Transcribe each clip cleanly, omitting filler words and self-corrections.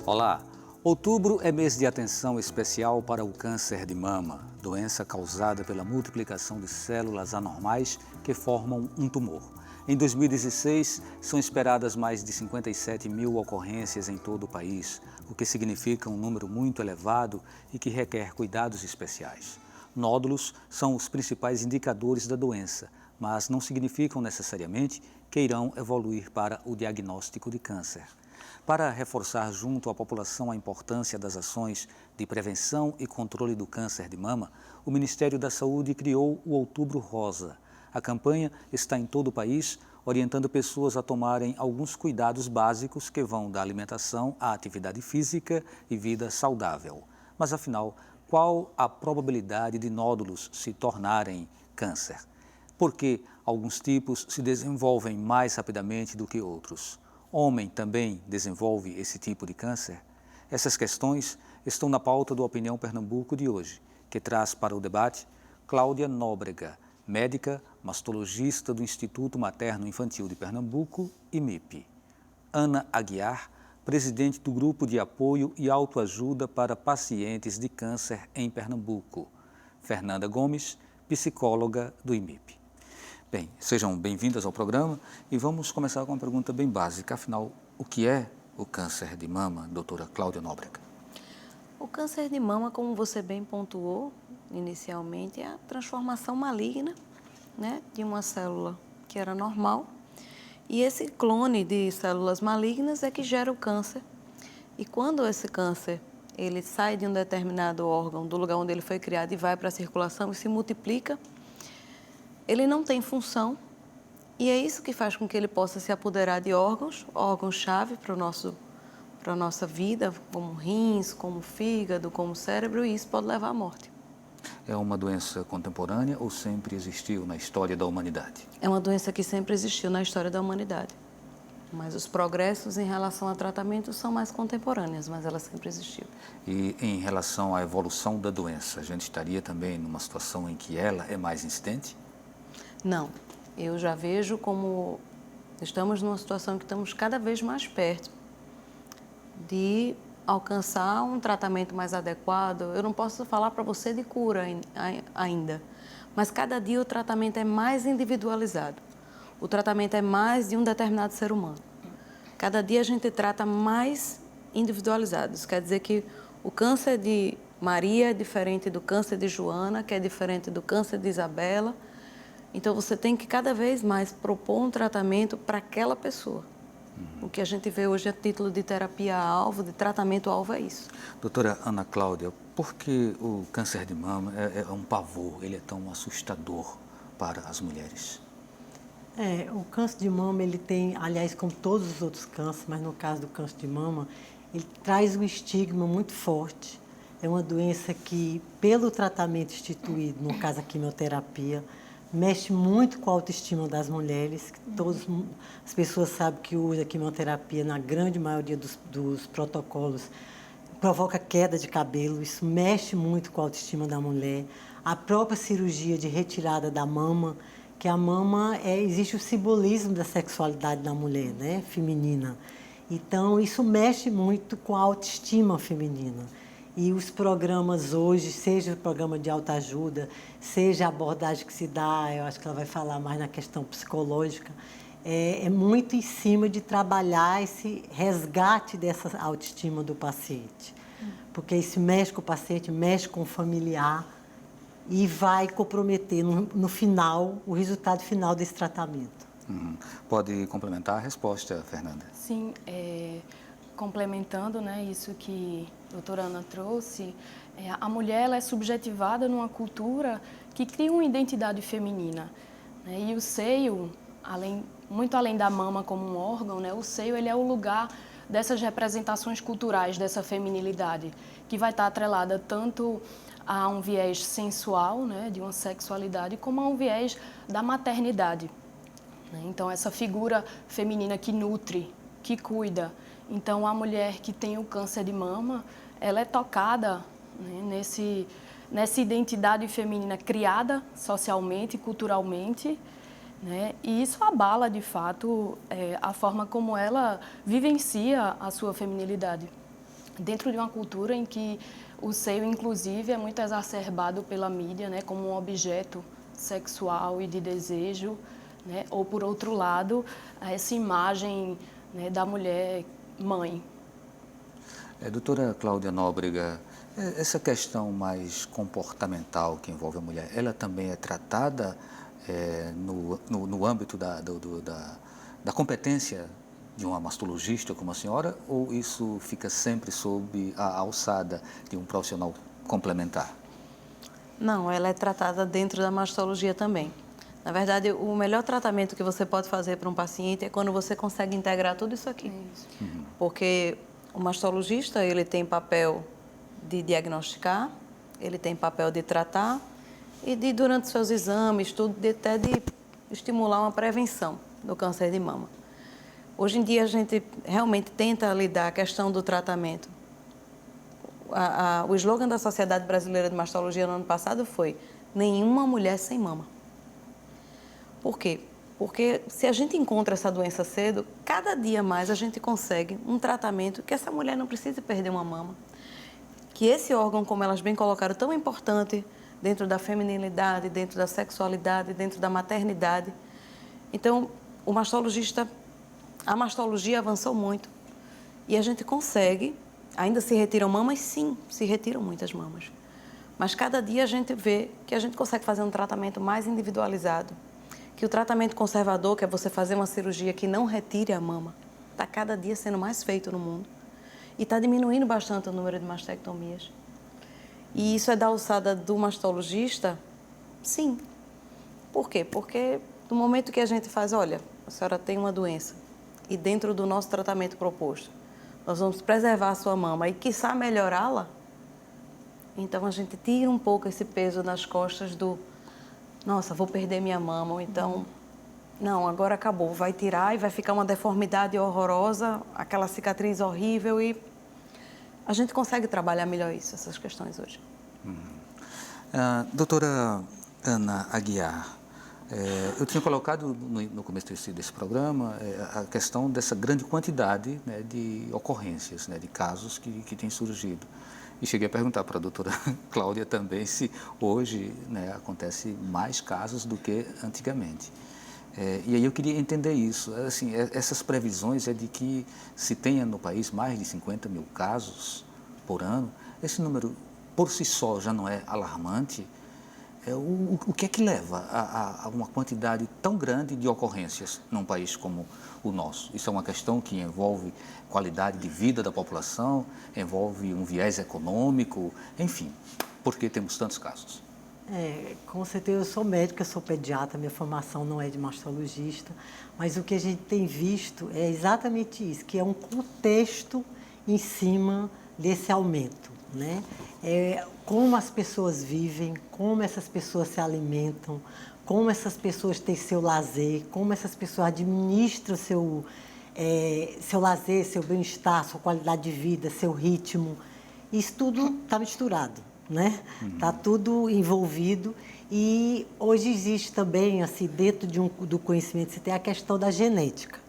Olá! Outubro é mês de atenção especial para o câncer de mama, doença causada pela multiplicação de células anormais que formam um tumor. Em 2016, são esperadas mais de 57 mil ocorrências em todo o país, o que significa um número muito elevado e que requer cuidados especiais. Nódulos são os principais indicadores da doença, mas não significam necessariamente que irão evoluir para o diagnóstico de câncer. Para reforçar junto à população a importância das ações de prevenção e controle do câncer de mama, o Ministério da Saúde criou o Outubro Rosa. A campanha está em todo o país, orientando pessoas a tomarem alguns cuidados básicos que vão da alimentação à atividade física e vida saudável. Mas afinal, qual a probabilidade de nódulos se tornarem câncer? Por que alguns tipos se desenvolvem mais rapidamente do que outros? Homem também desenvolve esse tipo de câncer? Essas questões estão na pauta do Opinião Pernambuco de hoje, que traz para o debate Cláudia Nóbrega, médica mastologista do Instituto Materno Infantil de Pernambuco, IMIP. Ana Aguiar, presidente do Grupo de Apoio e Autoajuda para Pacientes de Câncer em Pernambuco. Fernanda Gomes, psicóloga do IMIP. Bem, sejam bem-vindas ao programa e vamos começar com uma pergunta bem básica. Afinal, o que é o câncer de mama, doutora Cláudia Nóbrega? O câncer de mama, como você bem pontuou inicialmente, é a transformação maligna, né, de uma célula que era normal. E esse clone de células malignas é que gera o câncer. E quando esse câncer ele sai de um determinado órgão, do lugar onde ele foi criado, e vai para a circulação e se multiplica, ele não tem função, e é isso que faz com que ele possa se apoderar de órgãos-chave para a nossa vida, como rins, como fígado, como cérebro, e isso pode levar à morte. É uma doença contemporânea ou sempre existiu na história da humanidade? É uma doença que sempre existiu na história da humanidade, mas os progressos em relação a tratamento são mais contemporâneos, mas ela sempre existiu. E em relação à evolução da doença, a gente estaria também numa situação em que ela é mais incidente? Não, eu já vejo como estamos numa situação que estamos cada vez mais perto de alcançar um tratamento mais adequado. Eu não posso falar para você de cura ainda, mas cada dia o tratamento é mais individualizado. O tratamento é mais de um determinado ser humano. Cada dia a gente trata mais individualizado. Isso quer dizer que o câncer de Maria é diferente do câncer de Joana, que é diferente do câncer de Isabela. Então, você tem que cada vez mais propor um tratamento para aquela pessoa. O que a gente vê hoje a título de terapia-alvo, de tratamento-alvo, é isso. Doutora Ana Cláudia, por que o câncer de mama é um pavor, ele é tão assustador para as mulheres? O câncer de mama, ele tem, aliás, como todos os outros cânceres, mas no caso do câncer de mama, ele traz um estigma muito forte. É uma doença que, pelo tratamento instituído, no caso a quimioterapia, mexe muito com a autoestima das mulheres. As pessoas sabem que hoje a quimioterapia, na grande maioria dos protocolos, provoca queda de cabelo. Isso mexe muito com a autoestima da mulher. A própria cirurgia de retirada da mama, que a mama existe o simbolismo da sexualidade da mulher, né, feminina. Então, isso mexe muito com a autoestima feminina. E os programas hoje, seja o programa de autoajuda, seja a abordagem que se dá, eu acho que ela vai falar mais na questão psicológica, é muito em cima de trabalhar esse resgate dessa autoestima do paciente. Porque isso mexe com o paciente, mexe com o familiar e vai comprometer no final, o resultado final desse tratamento. Pode complementar a resposta, Fernanda? Sim, complementando, né, isso que a doutora Ana trouxe, a mulher ela é subjetivada numa cultura que cria uma identidade feminina, né, e o seio, muito além da mama como um órgão, né, o seio ele é o lugar dessas representações culturais, dessa feminilidade, que vai estar atrelada tanto a um viés sensual, né, de uma sexualidade, como a um viés da maternidade. Né? Então, essa figura feminina que nutre, que cuida. Então, a mulher que tem o câncer de mama, ela é tocada, né, nessa identidade feminina criada socialmente, culturalmente, né, e isso abala, de fato, a forma como ela vivencia a sua feminilidade. dentro de uma cultura em que o seio, inclusive, é muito exacerbado pela mídia, né, como um objeto sexual e de desejo, né, ou, por outro lado, essa imagem, né, da mulher mãe. Doutora Cláudia Nóbrega, essa questão mais comportamental que envolve a mulher, ela também é tratada no âmbito da competência de uma mastologista como a senhora, ou isso fica sempre sob a alçada de um profissional complementar? Não, ela é tratada dentro da mastologia também. Na verdade, o melhor tratamento que você pode fazer para um paciente é quando você consegue integrar tudo isso aqui. Porque o mastologista, ele tem papel de diagnosticar, ele tem papel de tratar e de, durante seus exames, tudo, até de estimular uma prevenção do câncer de mama. Hoje em dia, a gente realmente tenta lidar a questão do tratamento. O slogan da Sociedade Brasileira de Mastologia no ano passado foi: nenhuma mulher sem mama. Por quê? Porque se a gente encontra essa doença cedo, cada dia mais a gente consegue um tratamento que essa mulher não precise perder uma mama. Que esse órgão, como elas bem colocaram, tão importante dentro da feminilidade, dentro da sexualidade, dentro da maternidade. Então, a mastologia avançou muito. E a gente consegue, ainda se retiram mamas? Sim, se retiram muitas mamas. Mas cada dia a gente vê que a gente consegue fazer um tratamento mais individualizado. Que o tratamento conservador, que é você fazer uma cirurgia que não retire a mama, está cada dia sendo mais feito no mundo. E está diminuindo bastante o número de mastectomias. E isso é da alçada do mastologista? Sim. Por quê? Porque no momento que a gente faz, olha, a senhora tem uma doença e dentro do nosso tratamento proposto, nós vamos preservar a sua mama e, quiçá, melhorá-la, então a gente tira um pouco esse peso nas costas do nossa, vou perder minha mama, ou então, não, agora acabou, vai tirar e vai ficar uma deformidade horrorosa, aquela cicatriz horrível e a gente consegue trabalhar melhor essas questões hoje. Doutora Ana Aguiar, eu tinha colocado no começo desse programa a questão dessa grande quantidade, né, de ocorrências, né, de casos que têm surgido. E cheguei a perguntar para a doutora Cláudia também se hoje, né, acontece mais casos do que antigamente. E aí eu queria entender isso. Assim, essas previsões é de que se tenha no país mais de 50 mil casos por ano. Esse número, por si só, já não é alarmante? O que é que leva a uma quantidade tão grande de ocorrências num país como o nosso? Isso é uma questão que envolve qualidade de vida da população, envolve um viés econômico, enfim, por que temos tantos casos? Com certeza, eu sou médica, sou pediatra, minha formação não é de mastologista, mas o que a gente tem visto é exatamente isso, que é um contexto em cima desse aumento, né? Como as pessoas vivem, como essas pessoas se alimentam, como essas pessoas têm seu lazer, como essas pessoas administram seu lazer, seu bem-estar, sua qualidade de vida, seu ritmo. Isso tudo está misturado, né? Está tudo envolvido e hoje existe também, assim, dentro do conhecimento, você tem a questão da genética.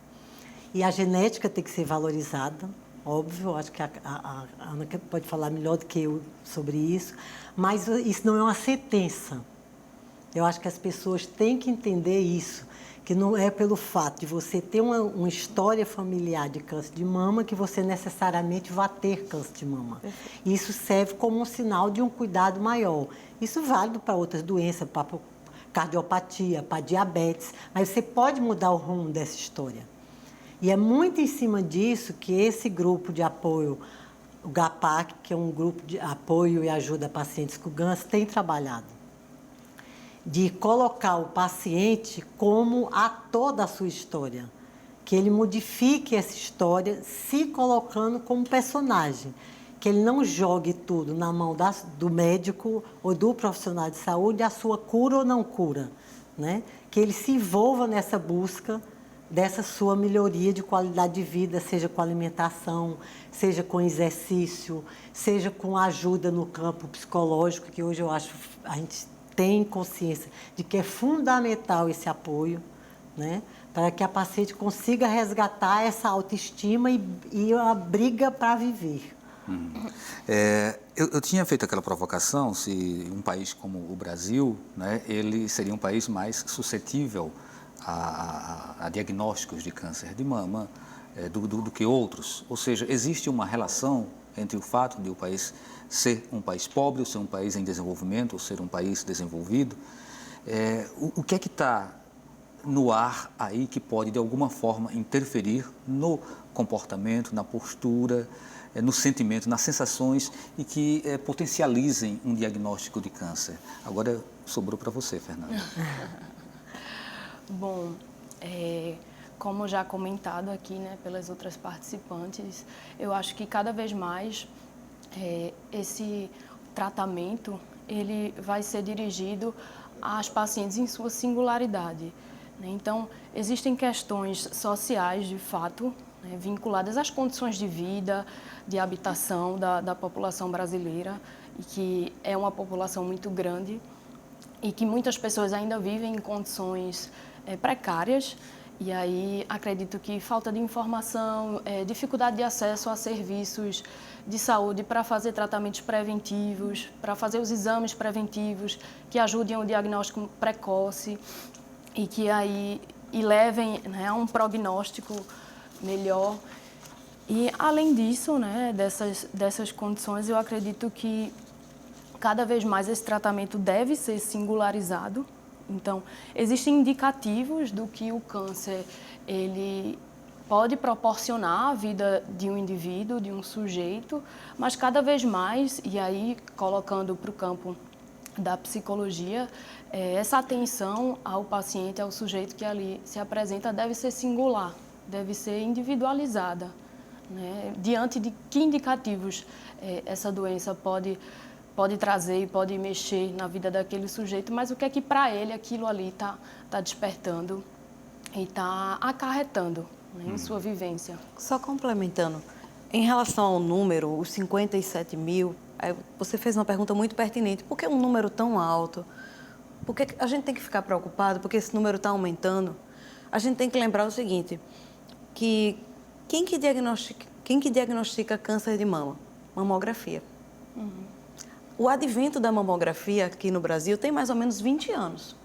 E a genética tem que ser valorizada. Óbvio, acho que a Ana pode falar melhor do que eu sobre isso, mas isso não é uma sentença. Eu acho que as pessoas têm que entender isso, que não é pelo fato de você ter uma história familiar de câncer de mama que você necessariamente vai ter câncer de mama. Isso serve como um sinal de um cuidado maior. Isso é válido para outras doenças, para cardiopatia, para diabetes, mas você pode mudar o rumo dessa história. E é muito em cima disso que esse grupo de apoio, o GAPAC, que é um grupo de apoio e ajuda a pacientes com câncer, tem trabalhado. De colocar o paciente como ator da sua história. Que ele modifique essa história se colocando como personagem. Que ele não jogue tudo na mão do médico ou do profissional de saúde, a sua cura ou não cura, né? Que ele se envolva nessa busca dessa sua melhoria de qualidade de vida, seja com alimentação, seja com exercício, seja com ajuda no campo psicológico, que hoje eu acho a gente tem consciência de que é fundamental esse apoio, né, para que a paciente consiga resgatar essa autoestima e a briga para viver, Eu tinha feito aquela provocação se um país como o Brasil, né, ele seria um país mais suscetível a diagnósticos de câncer de mama do que outros. Ou seja, existe uma relação entre o fato de o país ser um país pobre, ou ser um país em desenvolvimento, ou ser um país desenvolvido. O que é que está no ar aí que pode, de alguma forma, interferir no comportamento, na postura, no sentimento, nas sensações e que potencializem um diagnóstico de câncer? Agora sobrou para você, Fernanda. Bom, como já comentado aqui, né, pelas outras participantes, eu acho que cada vez mais esse tratamento ele vai ser dirigido às pacientes em sua singularidade, né? Então, existem questões sociais, de fato, né, vinculadas às condições de vida, de habitação da população brasileira, e que é uma população muito grande e que muitas pessoas ainda vivem em condições precárias. E aí acredito que falta de informação, dificuldade de acesso a serviços de saúde para fazer tratamentos preventivos, para fazer os exames preventivos que ajudem ao diagnóstico precoce e que aí levem, né, a um prognóstico melhor. E além disso, né, dessas condições, eu acredito que cada vez mais esse tratamento deve ser singularizado. Então, existem indicativos do que o câncer ele pode proporcionar à vida de um indivíduo, de um sujeito, mas cada vez mais, e aí colocando para o campo da psicologia, essa atenção ao paciente, ao sujeito que ali se apresenta, deve ser singular, deve ser individualizada, né? Diante de que indicativos essa doença pode trazer e pode mexer na vida daquele sujeito, mas o que é que para ele aquilo ali está despertando e está acarretando, né, em sua vivência. Só complementando, em relação ao número, os 57 mil, você fez uma pergunta muito pertinente. Por que um número tão alto? Por que a gente tem que ficar preocupado? Porque esse número está aumentando? A gente tem que lembrar o seguinte, que quem que diagnostica câncer de mama? Mamografia. O advento da mamografia aqui no Brasil tem mais ou menos 20 anos.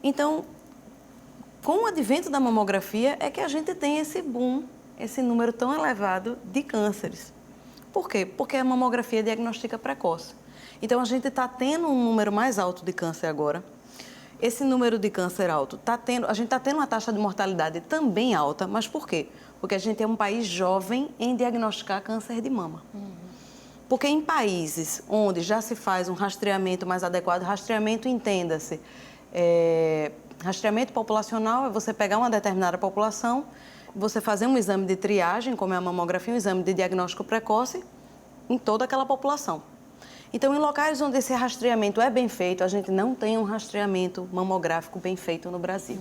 Então, com o advento da mamografia é que a gente tem esse boom, esse número tão elevado de cânceres. Por quê? Porque a mamografia diagnostica precoce. Então, a gente está tendo um número mais alto de câncer agora. Esse número de câncer alto, a gente está tendo uma taxa de mortalidade também alta, mas por quê? Porque a gente é um país jovem em diagnosticar câncer de mama. Porque em países onde já se faz um rastreamento mais adequado, rastreamento, entenda-se, rastreamento populacional é você pegar uma determinada população, você fazer um exame de triagem, como é a mamografia, um exame de diagnóstico precoce, em toda aquela população. Então, em locais onde esse rastreamento é bem feito, a gente não tem um rastreamento mamográfico bem feito no Brasil.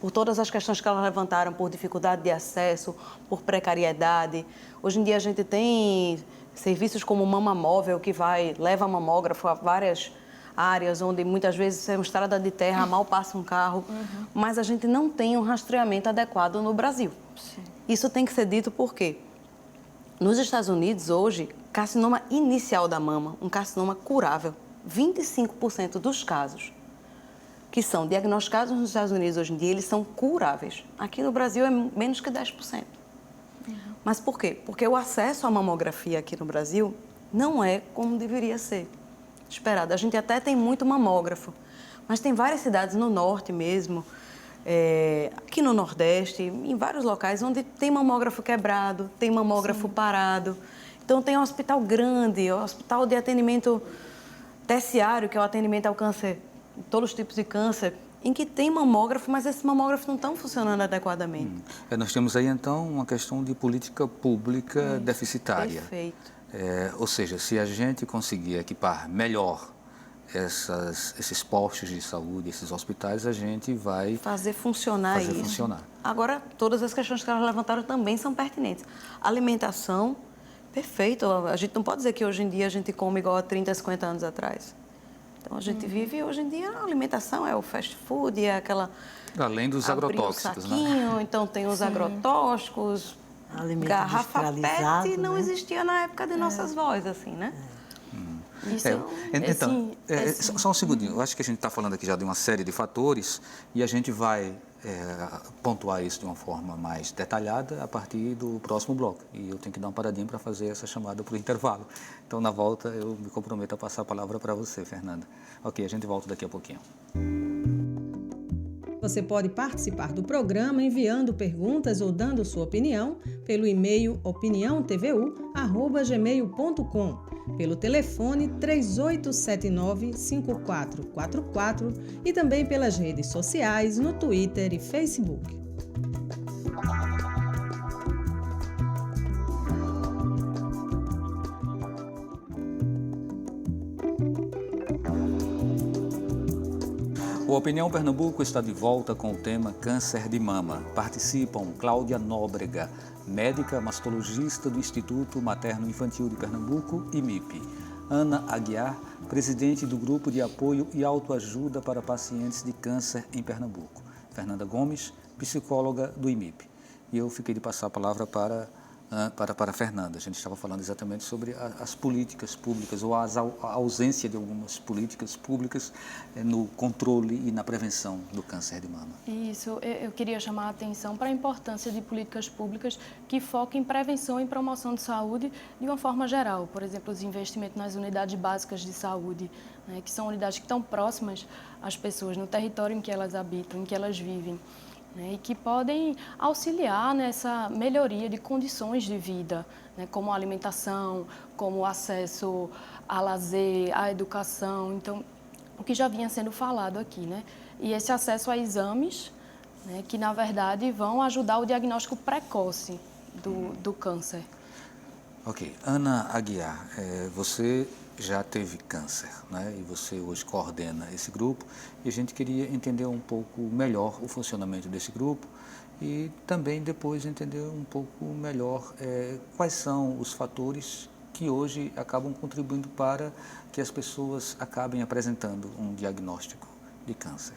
Por todas as questões que elas levantaram, por dificuldade de acesso, por precariedade. Hoje em dia a gente tem serviços como o Mama Móvel, que leva mamógrafo a várias áreas, onde muitas vezes é uma estrada de terra, mal passa um carro, mas a gente não tem um rastreamento adequado no Brasil. Sim. Isso tem que ser dito por quê? Nos Estados Unidos, hoje, carcinoma inicial da mama, um carcinoma curável, 25% dos casos que são diagnosticados nos Estados Unidos hoje em dia, eles são curáveis. Aqui no Brasil é menos que 10%. Mas por quê? Porque o acesso à mamografia aqui no Brasil não é como deveria ser esperado. A gente até tem muito mamógrafo, mas tem várias cidades no norte mesmo, aqui no Nordeste, em vários locais onde tem mamógrafo quebrado, tem mamógrafo parado. Então tem um hospital grande, um hospital de atendimento terciário, que é o atendimento ao câncer, todos os tipos de câncer, em que tem mamógrafo, mas esses mamógrafos não estão funcionando adequadamente. Nós temos aí, então, uma questão de política pública deficitária. Perfeito. Ou seja, se a gente conseguir equipar melhor esses postos de saúde, esses hospitais, a gente vai fazer funcionar isso. Agora, todas as questões que elas levantaram também são pertinentes. Alimentação, perfeito. A gente não pode dizer que hoje em dia a gente come igual a 30, 50 anos atrás. Então, a gente vive, hoje em dia, a alimentação é o fast food, é aquela... Além dos agrotóxicos, saquinho, né? Então, tem os agrotóxicos, Alimento garrafa industrializado, PET não né? existia na época de nossas vozes, assim, né? Isso Só um segundinho, eu acho que a gente está falando aqui já de uma série de fatores e a gente vai pontuar isso de uma forma mais detalhada a partir do próximo bloco. E eu tenho que dar uma paradinha para fazer essa chamada para o intervalo. Então, na volta, eu me comprometo a passar a palavra para você, Fernanda. Ok, a gente volta daqui a pouquinho. Você pode participar do programa enviando perguntas ou dando sua opinião pelo e-mail opiniãotvu@gmail.com, pelo telefone 3879-5444 e também pelas redes sociais no Twitter e Facebook. O Opinião Pernambuco está de volta com o tema câncer de mama. Participam Cláudia Nóbrega, médica mastologista do Instituto Materno Infantil de Pernambuco, IMIP. Ana Aguiar, presidente do Grupo de Apoio e Autoajuda para Pacientes de Câncer em Pernambuco. Fernanda Gomes, psicóloga do IMIP. E eu fiquei de passar a palavra para a Fernanda. A gente estava falando exatamente sobre as políticas públicas ou a ausência de algumas políticas públicas no controle e na prevenção do câncer de mama. Isso, eu queria chamar a atenção para a importância de políticas públicas que foquem em prevenção e promoção de saúde de uma forma geral. Por exemplo, os investimentos nas unidades básicas de saúde, né, que são unidades que estão próximas às pessoas, no território em que elas habitam, em que elas vivem. Né, e que podem auxiliar nessa melhoria de condições de vida, né, como a alimentação, como o acesso a lazer, à educação, então, o que já vinha sendo falado aqui, né? E esse acesso a exames, né, que, na verdade, vão ajudar o diagnóstico precoce do câncer. Ok. Ana Aguiar, você já teve câncer, né? E você hoje coordena esse grupo e a gente queria entender um pouco melhor o funcionamento desse grupo e também depois entender um pouco melhor quais são os fatores que hoje acabam contribuindo para que as pessoas acabem apresentando um diagnóstico de câncer.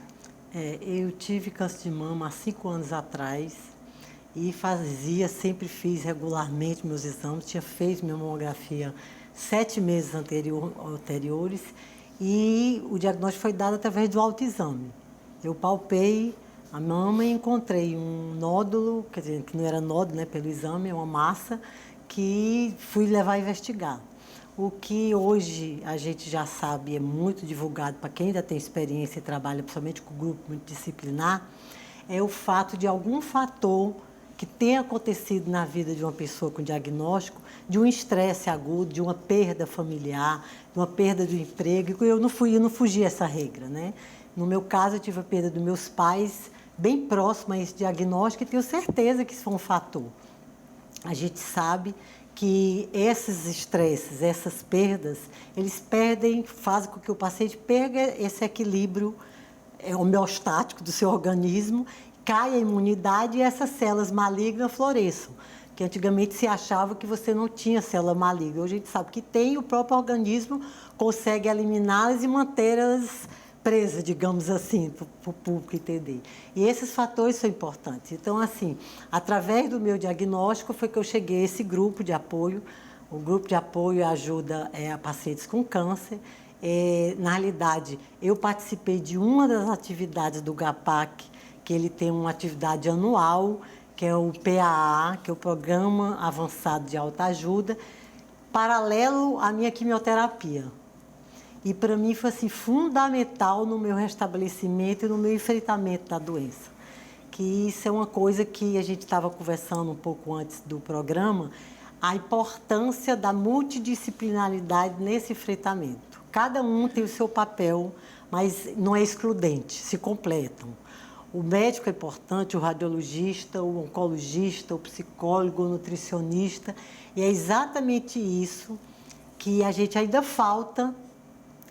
Eu tive câncer de mama há 5 anos atrás e sempre fiz regularmente meus exames, tinha feito minha mamografia 7 meses anteriores e o diagnóstico foi dado através do autoexame. Eu palpei a mama e encontrei um nódulo, quer dizer, que não era nódulo, né, pelo exame, é uma massa, que fui levar a investigar. O que hoje a gente já sabe, é muito divulgado para quem ainda tem experiência e trabalha principalmente com o grupo multidisciplinar, é o fato de algum fator que tenha acontecido na vida de uma pessoa com diagnóstico, de um estresse agudo, de uma perda familiar, de uma perda do emprego. Eu não fugi essa regra, né? No meu caso, eu tive a perda dos meus pais bem próximo a esse diagnóstico e tenho certeza que isso foi um fator. A gente sabe que esses estresses, essas perdas, eles fazem com que o paciente perca esse equilíbrio homeostático do seu organismo, cai a imunidade e essas células malignas floresçam. Que antigamente se achava que você não tinha célula maligna. Hoje a gente sabe que tem, o próprio organismo consegue eliminá-las e mantê-las presas, digamos assim, para o público entender. E esses fatores são importantes. Então, assim, através do meu diagnóstico foi que eu cheguei a esse grupo de apoio. O grupo de apoio ajuda a pacientes com câncer. Na realidade, eu participei de uma das atividades do GAPAC, que ele tem uma atividade anual, que é o PAA, que é o Programa Avançado de Autoajuda, paralelo à minha quimioterapia. E para mim foi assim, fundamental no meu restabelecimento e no meu enfrentamento da doença. Que isso é uma coisa que a gente estava conversando um pouco antes do programa, a importância da multidisciplinaridade nesse enfrentamento. Cada um tem o seu papel, mas não é excludente, se completam. O médico é importante, o radiologista, o oncologista, o psicólogo, o nutricionista. E é exatamente isso que a gente ainda falta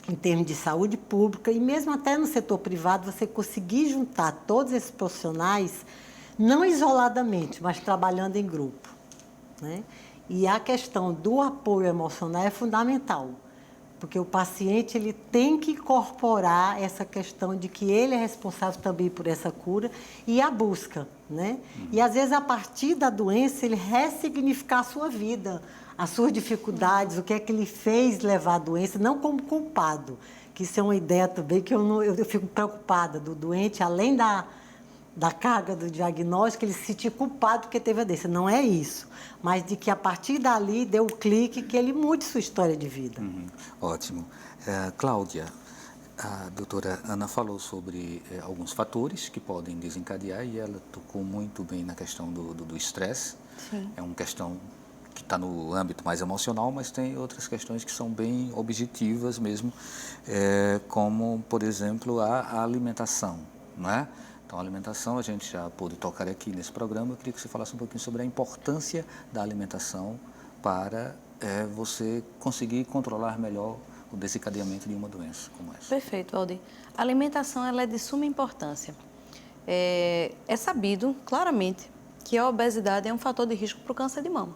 em termos de saúde pública e mesmo até no setor privado, você conseguir juntar todos esses profissionais, não isoladamente, mas trabalhando em grupo, né? E a questão do apoio emocional é fundamental. porque o paciente ele tem que incorporar essa questão de que ele é responsável também por essa cura e a busca, né? E às vezes a partir da doença ele ressignificar a sua vida, as suas dificuldades, o que é que ele fez levar a doença, não como culpado, que isso é uma ideia também que eu fico preocupada do doente, além da carga do diagnóstico, ele se sentir culpado porque teve a doença. Não é isso, mas de que a partir dali deu o clique que ele mude sua história de vida. Ótimo. Cláudia, a doutora Ana falou sobre alguns fatores que podem desencadear e ela tocou muito bem na questão do estresse. É uma questão que está no âmbito mais emocional, mas tem outras questões que são bem objetivas mesmo, como, por exemplo, a alimentação, não é? Então, a alimentação, a gente já pôde tocar aqui nesse programa. Eu queria que você falasse um pouquinho sobre a importância da alimentação para você conseguir controlar melhor o desencadeamento de uma doença como essa. Perfeito, Valdir. A alimentação ela é de suma importância. É sabido claramente que a obesidade é um fator de risco para o câncer de mama.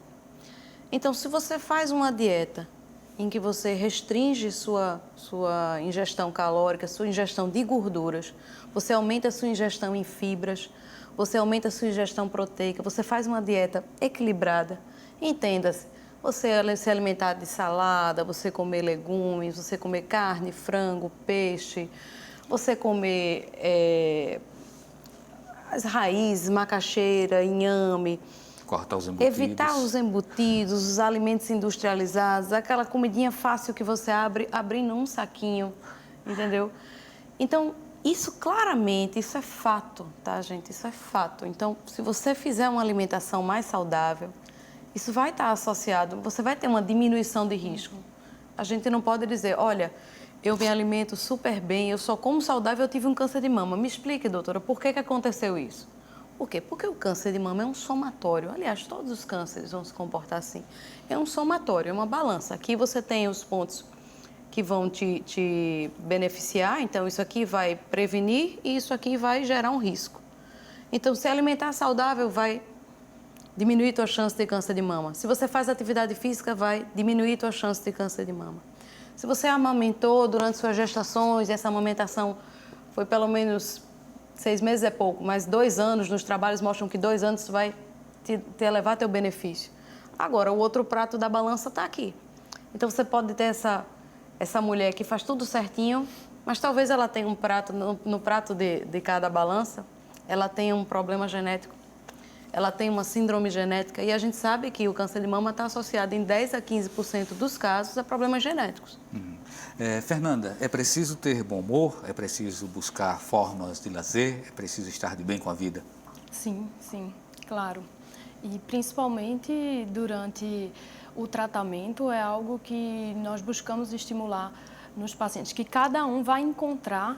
Então, se você faz uma dieta em que você restringe sua ingestão calórica, sua ingestão de gorduras, você aumenta a sua ingestão em fibras, você aumenta a sua ingestão proteica, você faz uma dieta equilibrada, entenda-se, você se alimentar de salada, você comer legumes, você comer carne, frango, peixe, você comer as raízes, macaxeira, inhame, Cortar os embutidos. evitar os embutidos, os alimentos industrializados, aquela comidinha fácil que você abre num saquinho, entendeu? Então, isso claramente, isso é fato, tá, gente? Isso é fato. Então, se você fizer uma alimentação mais saudável, isso vai estar associado, você vai ter uma diminuição de risco. A gente não pode dizer, olha, eu me alimento super bem, eu só como saudável, eu tive um câncer de mama. Me explique, doutora, por que aconteceu isso? Por quê? Porque o câncer de mama é um somatório. Aliás, todos os cânceres vão se comportar assim. É um somatório, é uma balança. Aqui você tem os pontos que vão te beneficiar, então isso aqui vai prevenir e isso aqui vai gerar um risco. Então, se alimentar saudável vai diminuir tua chance de câncer de mama. Se você faz atividade física, vai diminuir tua chance de câncer de mama. Se você amamentou durante suas gestações, e essa amamentação foi pelo menos 6 meses é pouco, mas 2 anos, nos trabalhos mostram que 2 anos vai te elevar teu benefício. Agora, o outro prato da balança está aqui. Então, você pode ter essa mulher que faz tudo certinho, mas talvez ela tenha um prato, no prato de cada balança, ela tenha um problema genético, ela tem uma síndrome genética, e a gente sabe que o câncer de mama está associado em 10 a 15% dos casos a problemas genéticos. Fernanda, é preciso ter bom humor? É preciso buscar formas de lazer? É preciso estar de bem com a vida? Sim, claro. E principalmente durante o tratamento é algo que nós buscamos estimular nos pacientes, que cada um vai encontrar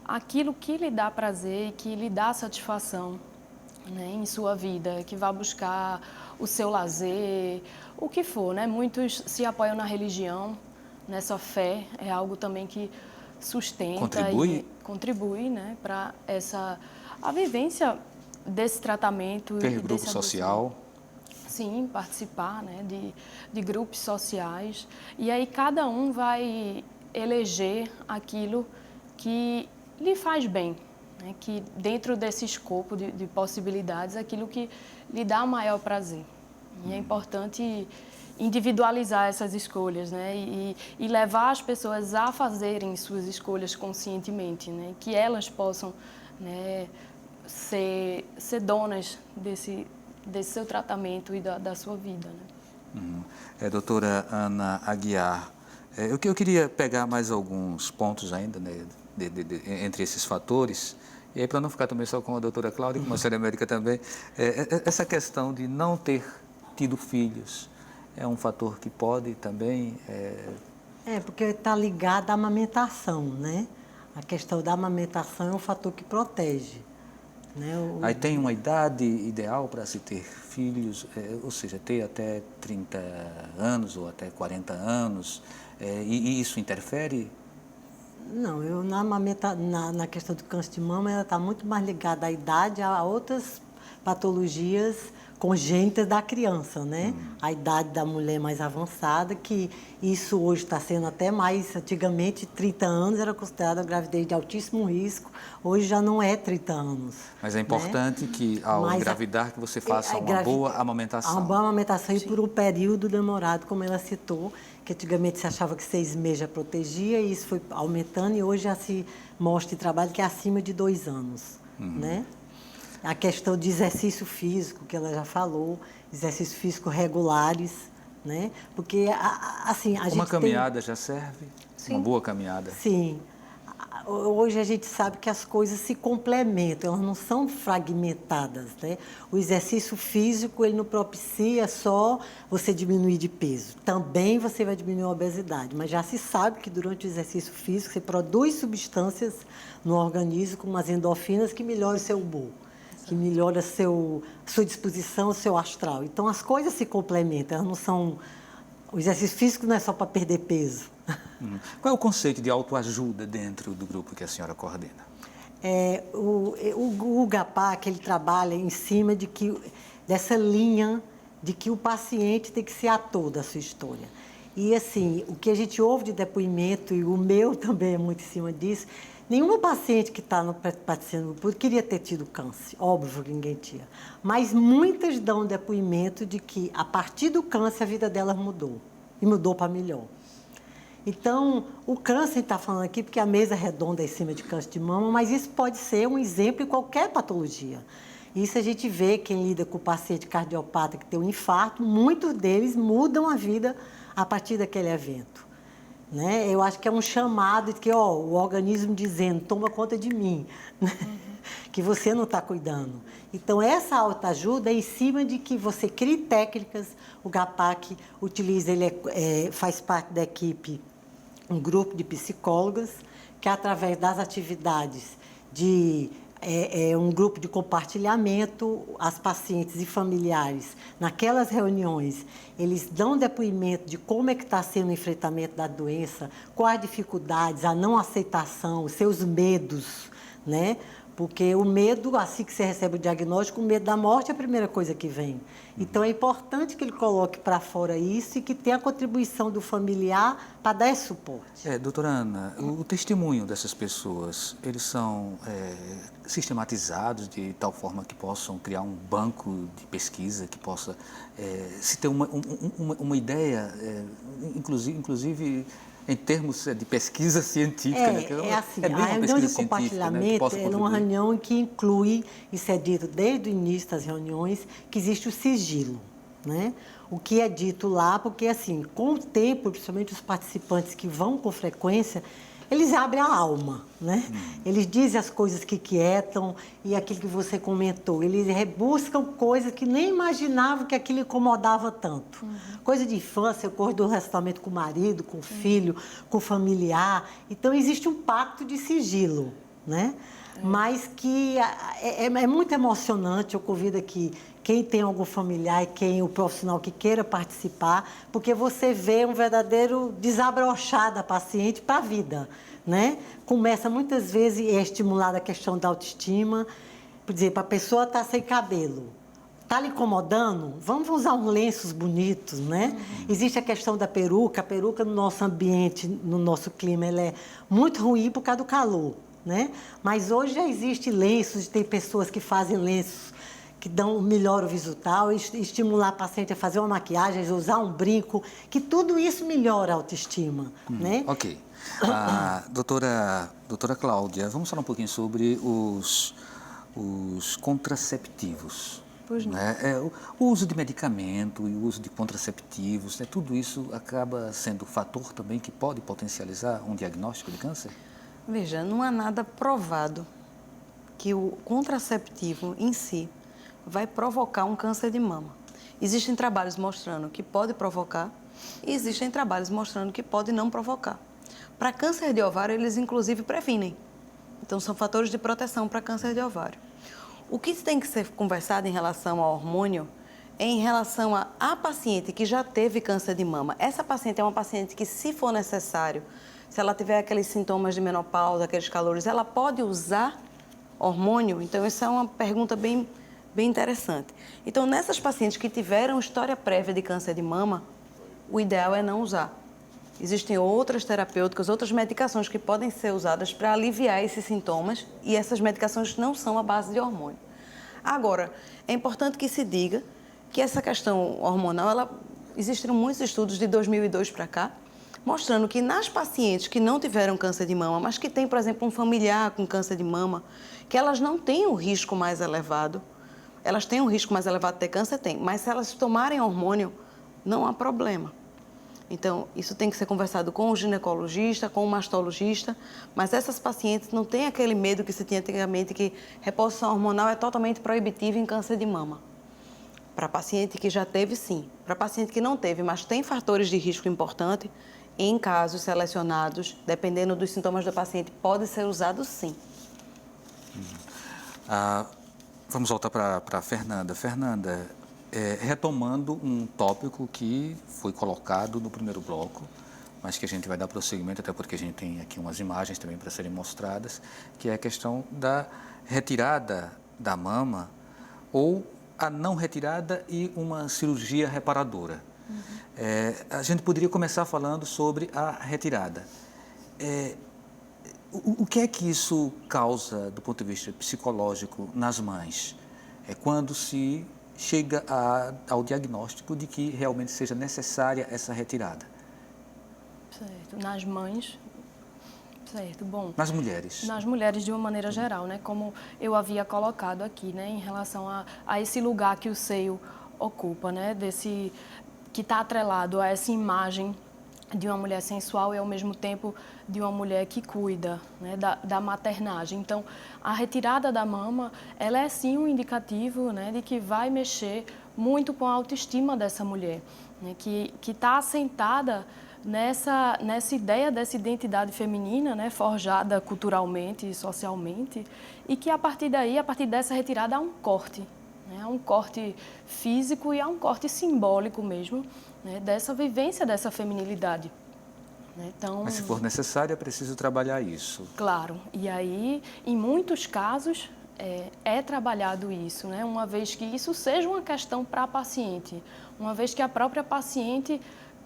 aquilo que lhe dá prazer e que lhe dá satisfação, né, em sua vida, que vai buscar o seu lazer, o que for, né? Muitos se apoiam na religião, nessa fé, é algo também que sustenta e contribui, né, para a vivência desse tratamento. Ter grupo social. Sim, participar, né, de grupos sociais. E aí cada um vai eleger aquilo que lhe faz bem, né, que dentro desse escopo de possibilidades, aquilo que lhe dá maior prazer. E é importante individualizar essas escolhas, né, e levar as pessoas a fazerem suas escolhas conscientemente, né, que elas possam, né, ser donas desse seu tratamento e da sua vida, né? Doutora Ana Aguiar, eu queria pegar mais alguns pontos ainda, né, entre esses fatores, e aí para não ficar também só com a doutora Cláudia, como a senhora é médica também, essa questão de não ter tido filhos é um fator que pode também... Porque está ligado à amamentação, né? A questão da amamentação é um fator que protege. Né? Aí tem uma idade ideal para se ter filhos, ou seja, ter até 30 anos ou até 40 anos, e isso interfere? Não, na questão do câncer de mama, ela está muito mais ligada à idade, a outras patologias congênitas da criança, né? A idade da mulher mais avançada, que isso hoje está sendo até mais, antigamente 30 anos era considerada gravidez de altíssimo risco, hoje já não é 30 anos. Mas é importante, né, que ao engravidar que você faça uma boa amamentação. Uma boa amamentação. Sim. E por um período demorado, como ela citou, que antigamente se achava que 6 meses já protegia, e isso foi aumentando, e hoje já se mostra em trabalho que é acima de 2 anos, né? A questão de exercício físico, que ela já falou, exercício físico regulares, né? Porque, assim, a gente uma caminhada já serve? Sim. Uma boa caminhada? Sim. Hoje a gente sabe que as coisas se complementam, elas não são fragmentadas, né? O exercício físico, ele não propicia só você diminuir de peso. Também você vai diminuir a obesidade, mas já se sabe que durante o exercício físico você produz substâncias no organismo, como as endorfinas, que melhoram o seu humor, que melhora a sua disposição, o seu astral. Então, as coisas se complementam, elas não são... O exercício físico não é só para perder peso. Qual é o conceito de autoajuda dentro do grupo que a senhora coordena? O GAPAC, ele trabalha em cima dessa linha de que o paciente tem que ser ator da sua história. E, assim, o que a gente ouve de depoimento, e o meu também é muito em cima disso, nenhuma paciente que está participando do grupo queria ter tido câncer, óbvio que ninguém tinha. Mas muitas dão depoimento de que, a partir do câncer, a vida delas mudou. E mudou para melhor. Então, o câncer está falando aqui, porque a mesa redonda é em cima de câncer de mama, mas isso pode ser um exemplo em qualquer patologia. Isso a gente vê, quem lida com o paciente cardiopata que tem um infarto, muitos deles mudam a vida a partir daquele evento. Né? Eu acho que é um chamado de que, o organismo dizendo, toma conta de mim, né? Que você não está cuidando. Então, essa autoajuda é em cima de que você crie técnicas, o GAPAC utiliza, ele faz parte da equipe, um grupo de psicólogas, que através das atividades de um grupo de compartilhamento, as pacientes e familiares, naquelas reuniões, eles dão depoimento de como é que está sendo o enfrentamento da doença, quais dificuldades, a não aceitação, os seus medos, né? Porque o medo, assim que você recebe o diagnóstico, o medo da morte é a primeira coisa que vem. Então, é importante que ele coloque para fora isso e que tenha a contribuição do familiar para dar esse suporte. Doutora Ana, o testemunho dessas pessoas, eles são sistematizados de tal forma que possam criar um banco de pesquisa, que possa se ter uma ideia, inclusive em termos de pesquisa científica. Assim, a reunião de compartilhamento, né, é uma reunião que inclui, isso é dito desde o início das reuniões, que existe o sigilo, né? O que é dito lá, porque assim, com o tempo, principalmente os participantes que vão com frequência, eles abrem a alma, né? Eles dizem as coisas que quietam e aquilo que você comentou. Eles rebuscam coisas que nem imaginavam que aquilo incomodava tanto. Coisa de infância, coisa do relacionamento com o marido, com o filho, com o familiar. Então, existe um pacto de sigilo, né? Mas que é muito emocionante. Eu convido aqui quem tem algum familiar e o profissional que queira participar, porque você vê um verdadeiro desabrochar da paciente para a vida, né? Começa muitas vezes estimulada a questão da autoestima, por dizer, para a pessoa estar sem cabelo. Está lhe incomodando? Vamos usar uns lenços bonitos, né? Existe a questão da peruca. A peruca no nosso ambiente, no nosso clima, ela é muito ruim por causa do calor, né? Mas hoje já existe lenços, tem pessoas que fazem lenços que melhoram o visual, estimular a paciente a fazer uma maquiagem, a usar um brinco, que tudo isso melhora a autoestima, né? Ok. Doutora Cláudia, vamos falar um pouquinho sobre os contraceptivos. Pois não. Né? O uso de medicamento e o uso de contraceptivos, né? Tudo isso acaba sendo fator também que pode potencializar um diagnóstico de câncer? Veja, não há nada provado que o contraceptivo em si vai provocar um câncer de mama. Existem trabalhos mostrando que pode provocar e existem trabalhos mostrando que pode não provocar. Para câncer de ovário, eles inclusive previnem. Então, são fatores de proteção para câncer de ovário. O que tem que ser conversado em relação ao hormônio é em relação a paciente que já teve câncer de mama. Essa paciente é uma paciente que, se for necessário, se ela tiver aqueles sintomas de menopausa, aqueles calores, ela pode usar hormônio? Então, essa é uma pergunta bem bem interessante. Então, nessas pacientes que tiveram história prévia de câncer de mama, o ideal é não usar. Existem outras terapêuticas, outras medicações que podem ser usadas para aliviar esses sintomas e essas medicações não são à base de hormônio. Agora, é importante que se diga que essa questão hormonal, existiram muitos estudos de 2002 para cá, mostrando que nas pacientes que não tiveram câncer de mama, mas que têm, por exemplo, um familiar com câncer de mama, que elas não têm o risco mais elevado, elas têm um risco mais elevado de ter câncer? Tem, mas se elas tomarem hormônio, não há problema. Então, isso tem que ser conversado com o ginecologista, com o mastologista, mas essas pacientes não têm aquele medo que se tinha antigamente, que reposição hormonal é totalmente proibitiva em câncer de mama. Para paciente que já teve, sim. Para paciente que não teve, mas tem fatores de risco importante, em casos selecionados, dependendo dos sintomas do paciente, pode ser usado, sim. Vamos voltar para a Fernanda. Fernanda, retomando um tópico que foi colocado no primeiro bloco, mas que a gente vai dar prosseguimento, até porque a gente tem aqui umas imagens também para serem mostradas, que é a questão da retirada da mama ou a não retirada e uma cirurgia reparadora. A gente poderia começar falando sobre a retirada. O que é que isso causa do ponto de vista psicológico nas mães? É quando se chega ao diagnóstico de que realmente seja necessária essa retirada. Certo. Nas mães, certo. Bom. Nas mulheres. Nas mulheres de uma maneira geral, né? Como eu havia colocado aqui, né? Em relação a esse lugar que o seio ocupa, né? Que está atrelado a essa imagem de uma mulher sensual e, ao mesmo tempo, de uma mulher que cuida, né, da maternagem. Então, a retirada da mama, ela é, sim, um indicativo, né, de que vai mexer muito com a autoestima dessa mulher, né, que está assentada nessa ideia dessa identidade feminina, né, forjada culturalmente e socialmente, e que, a partir daí, a partir dessa retirada, há um corte. Há um corte físico e há um corte simbólico mesmo, né, dessa vivência dessa feminilidade. Então, mas se for necessário, é preciso trabalhar isso. Claro. E aí, em muitos casos, é trabalhado isso, né, uma vez que isso seja uma questão para a paciente, uma vez que a própria paciente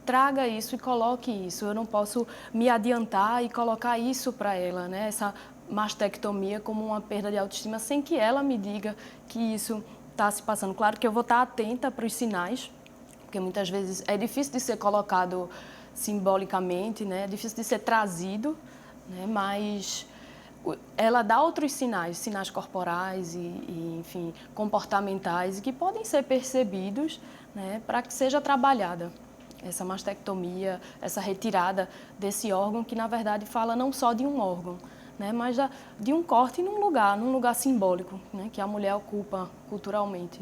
traga isso e coloque isso. Eu não posso me adiantar e colocar isso para ela, né, essa mastectomia como uma perda de autoestima, sem que ela me diga que isso está se passando. Claro que eu vou estar atenta para os sinais, porque muitas vezes é difícil de ser colocado simbolicamente, né? É difícil de ser trazido, né? Mas ela dá outros sinais corporais e, enfim, comportamentais, que podem ser percebidos, né? Para que seja trabalhada essa mastectomia, essa retirada desse órgão que, na verdade, fala não só de um órgão, né, mas de um corte num lugar simbólico, né, que a mulher ocupa culturalmente.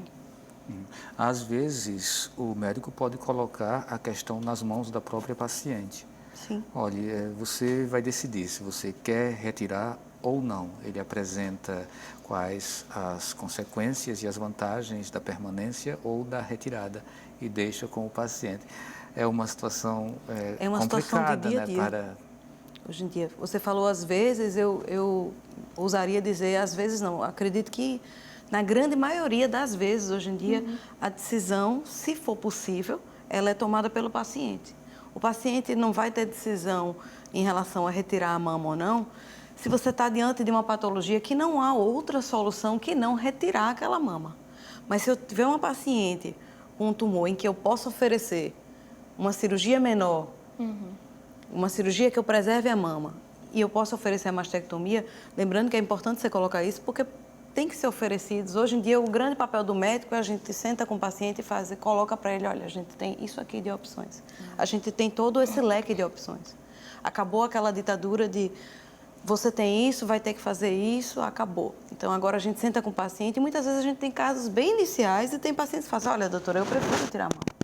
Às vezes, o médico pode colocar a questão nas mãos da própria paciente. Sim. Olha, você vai decidir se você quer retirar ou não. Ele apresenta quais as consequências e as vantagens da permanência ou da retirada e deixa com o paciente. É uma situação complicada, situação de dia a né, dia. para... Hoje em dia, você falou às vezes, eu ousaria dizer às vezes não. Acredito que na grande maioria das vezes, hoje em dia, a decisão, se for possível, ela é tomada pelo paciente. O paciente não vai ter decisão em relação a retirar a mama ou não, se você está diante de uma patologia que não há outra solução que não retirar aquela mama. Mas se eu tiver uma paciente com um tumor em que eu posso oferecer uma cirurgia menor, uma cirurgia que eu preserve a mama e eu posso oferecer a mastectomia, lembrando que é importante você colocar isso porque tem que ser oferecidos. Hoje em dia, o grande papel do médico é a gente senta com o paciente e coloca para ele, olha, a gente tem isso aqui de opções. A gente tem todo esse leque de opções. Acabou aquela ditadura de você tem isso, vai ter que fazer isso, acabou. Então, agora a gente senta com o paciente e muitas vezes a gente tem casos bem iniciais e tem pacientes que fazem, olha, doutora, eu prefiro tirar a mama.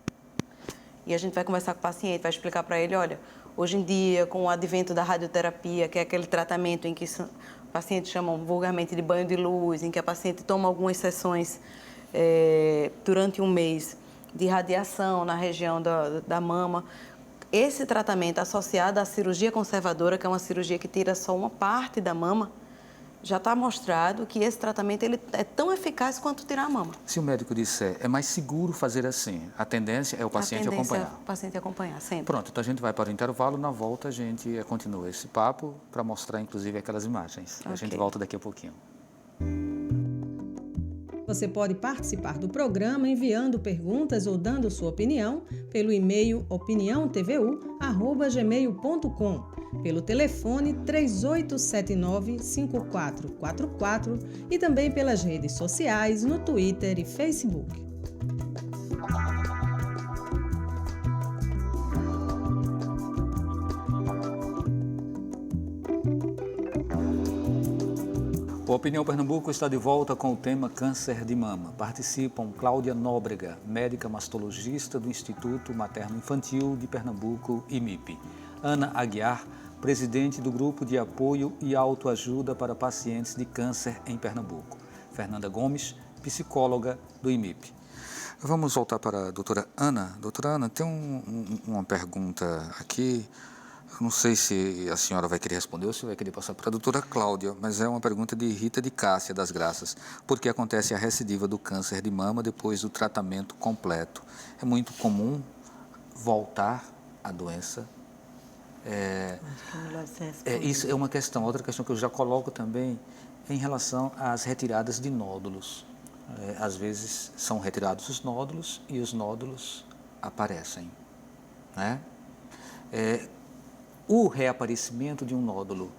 E a gente vai conversar com o paciente, vai explicar para ele, olha, hoje em dia, com o advento da radioterapia, que é aquele tratamento em que pacientes chamam vulgarmente de banho de luz, em que a paciente toma algumas sessões durante um mês de radiação na região da mama. Esse tratamento associado à cirurgia conservadora, que é uma cirurgia que tira só uma parte da mama, já está mostrado que esse tratamento ele é tão eficaz quanto tirar a mama. Se o médico disser, é mais seguro fazer assim, a tendência é o paciente acompanhar. É o paciente acompanhar, sempre. Pronto, então a gente vai para o intervalo, na volta a gente continua esse papo para mostrar inclusive aquelas imagens. Okay. A gente volta daqui a pouquinho. Você pode participar do programa enviando perguntas ou dando sua opinião pelo e-mail opiniãotvu@gmail.com, pelo telefone 3879-5444 e também pelas redes sociais no Twitter e Facebook. O Opinião Pernambuco está de volta com o tema câncer de mama. Participam Cláudia Nóbrega, médica mastologista do Instituto Materno Infantil de Pernambuco, IMIP. Ana Aguiar, presidente do Grupo de Apoio e Autoajuda para Pacientes de Câncer em Pernambuco. Fernanda Gomes, psicóloga do IMIP. Vamos voltar para a doutora Ana. Doutora Ana, tem uma pergunta aqui. Não sei se a senhora vai querer responder ou se vai querer passar para a doutora Cláudia, mas é uma pergunta de Rita de Cássia das Graças. Por que acontece a recidiva do câncer de mama depois do tratamento completo? É muito comum voltar à doença? Isso é uma questão. Outra questão que eu já coloco também é em relação às retiradas de nódulos. Às vezes são retirados os nódulos e os nódulos aparecem, né? O reaparecimento de um nódulo,